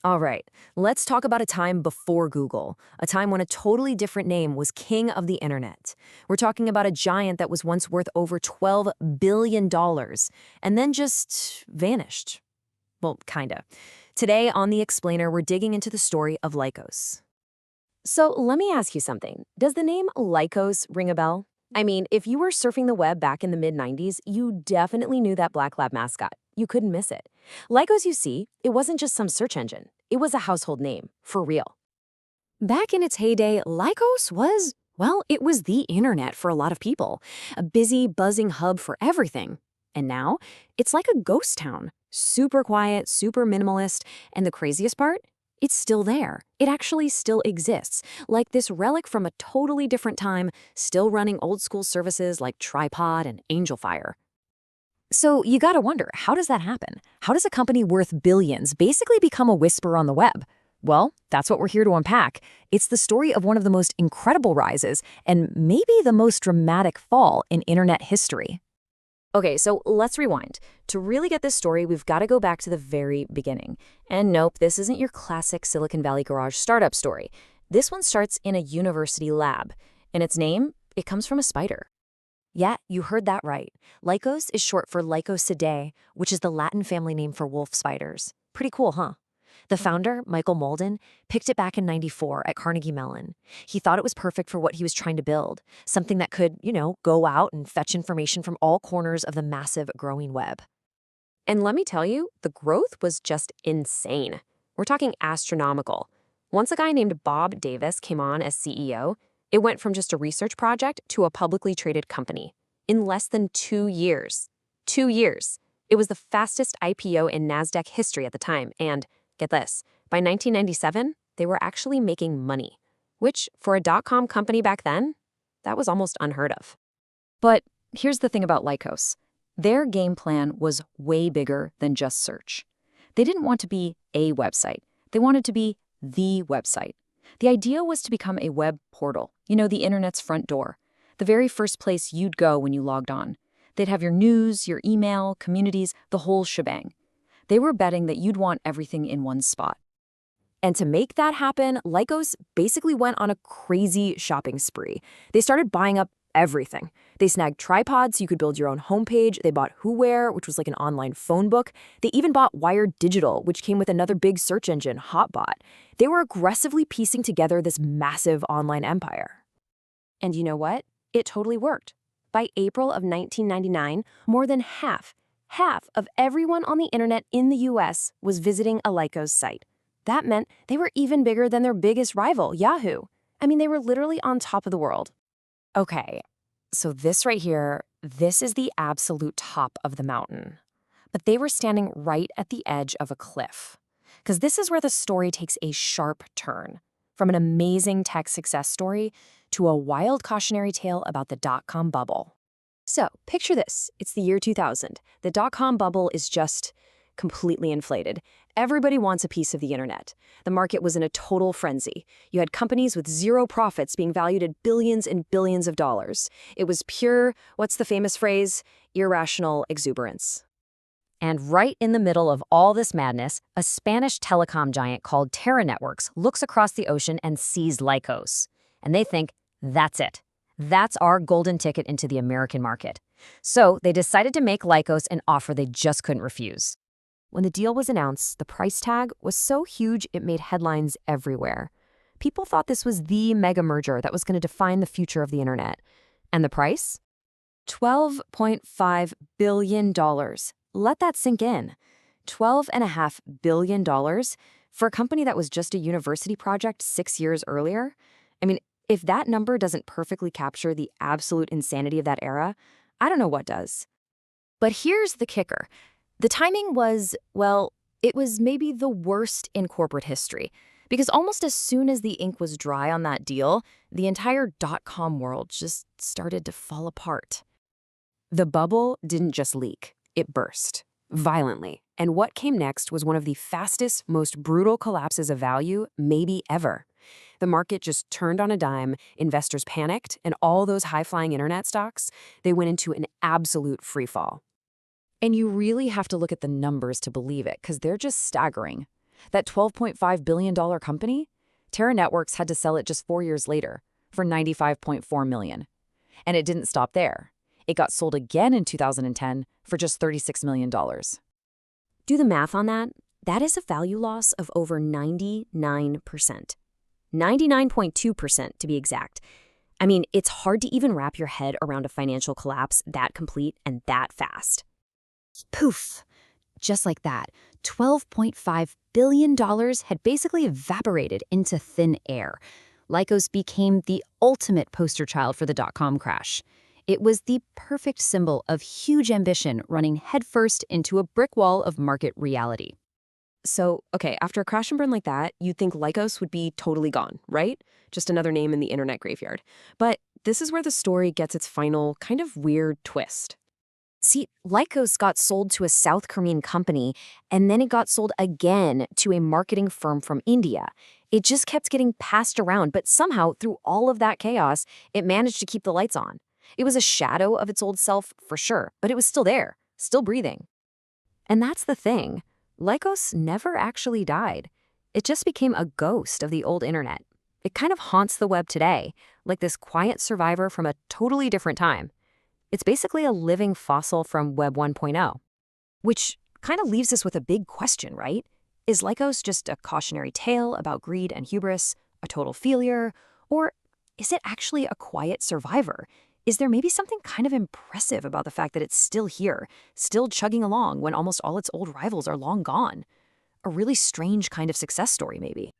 All right, let's talk about a time before Google, a time when a totally different name was king of the internet. We're talking about a giant that was once worth over $12 billion and then just vanished. Well, kinda. Today on The Explainer, we're digging into the story of Lycos. So let me ask you something. Does the name Lycos ring a bell? I mean, if you were surfing the web back in the mid-90s, you definitely knew that Black Lab mascot. You couldn't miss it. Lycos, you see, it wasn't just some search engine. It was a household name, for real. Back in its heyday, Lycos was, well, it was the internet for a lot of people. A busy, buzzing hub for everything. And now, it's like a ghost town. Super quiet, super minimalist, and the craziest part? It's still there. It actually still exists, like this relic from a totally different time, still running old-school services like Tripod and AngelFire. So you gotta wonder, how does that happen? How does a company worth billions basically become a whisper on the web? Well, that's what we're here to unpack. It's the story of one of the most incredible rises and maybe the most dramatic fall in internet history. Okay, so let's rewind. To really get this story, we've got to go back to the very beginning. And nope, this isn't your classic Silicon Valley garage startup story. This one starts in a university lab. And its name, it comes from a spider. Yeah, you heard that right. Lycos is short for Lycosidae, which is the Latin family name for wolf spiders. Pretty cool, huh? The founder, Michael Malden, picked it back in '94 at Carnegie Mellon. He thought it was perfect for what he was trying to build, something that could, go out and fetch information from all corners of the massive growing web. And let me tell you, the growth was just insane. We're talking astronomical. Once a guy named Bob Davis came on as CEO, it went from just a research project to a publicly traded company in less than 2 years. 2 years. It was the fastest IPO in NASDAQ history at the time, and get this, by 1997, they were actually making money, which, for a dot-com company back then, that was almost unheard of. But here's the thing about Lycos. Their game plan was way bigger than just search. They didn't want to be a website. They wanted to be the website. The idea was to become a web portal, the internet's front door, the very first place you'd go when you logged on. They'd have your news, your email, communities, the whole shebang. They were betting that you'd want everything in one spot. And to make that happen, Lycos basically went on a crazy shopping spree. They started buying up everything. They snagged tripods so you could build your own homepage. They bought Whoware, which was like an online phone book. They even bought Wired Digital, which came with another big search engine, Hotbot. They were aggressively piecing together this massive online empire. And you know what? It totally worked. By April of 1999, more than half of everyone on the internet in the US was visiting a Lycos site. That meant they were even bigger than their biggest rival, Yahoo. I mean, they were literally on top of the world. Okay, so this right here, this is the absolute top of the mountain. But they were standing right at the edge of a cliff. Because this is where the story takes a sharp turn. From an amazing tech success story to a wild cautionary tale about the dot-com bubble. So, picture this. It's the year 2000. The dot-com bubble is just completely inflated. Everybody wants a piece of the internet. The market was in a total frenzy. You had companies with zero profits being valued at billions and billions of dollars. It was pure, what's the famous phrase? Irrational exuberance. And right in the middle of all this madness, a Spanish telecom giant called Terra Networks looks across the ocean and sees Lycos. And they think, that's it. That's our golden ticket into the American market. So they decided to make Lycos an offer they just couldn't refuse. When the deal was announced, the price tag was so huge it made headlines everywhere. People thought this was the mega merger that was going to define the future of the internet. And the price? $12.5 billion. Let that sink in. $12.5 billion for a company that was just a university project 6 years earlier? I mean, if that number doesn't perfectly capture the absolute insanity of that era, I don't know what does. But here's the kicker. The timing was, well, it was maybe the worst in corporate history. Because almost as soon as the ink was dry on that deal, the entire dot-com world just started to fall apart. The bubble didn't just leak, it burst. Violently. And what came next was one of the fastest, most brutal collapses of value maybe ever. The market just turned on a dime, investors panicked, and all those high-flying internet stocks, they went into an absolute freefall. And you really have to look at the numbers to believe it, because they're just staggering. That $12.5 billion company? Terra Networks had to sell it just 4 years later for $95.4 million. And it didn't stop there. It got sold again in 2010 for just $36 million. Do the math on that. That is a value loss of over 99%. 99.2% to be exact. I mean, it's hard to even wrap your head around a financial collapse that complete and that fast. Poof! Just like that, $12.5 billion had basically evaporated into thin air. Lycos became the ultimate poster child for the dot-com crash. It was the perfect symbol of huge ambition running headfirst into a brick wall of market reality. So, okay, after a crash and burn like that, you'd think Lycos would be totally gone, right? Just another name in the internet graveyard. But this is where the story gets its final, kind of weird twist. See, Lycos got sold to a South Korean company, and then it got sold again to a marketing firm from India. It just kept getting passed around, but somehow, through all of that chaos, it managed to keep the lights on. It was a shadow of its old self, for sure, but it was still there, still breathing. And that's the thing. Lycos never actually died. It just became a ghost of the old internet. It kind of haunts the web today, like this quiet survivor from a totally different time. It's basically a living fossil from Web 1.0. Which kind of leaves us with a big question, right? Is Lycos just a cautionary tale about greed and hubris, a total failure, or is it actually a quiet survivor? Is there maybe something kind of impressive about the fact that it's still here, still chugging along when almost all its old rivals are long gone? A really strange kind of success story, maybe.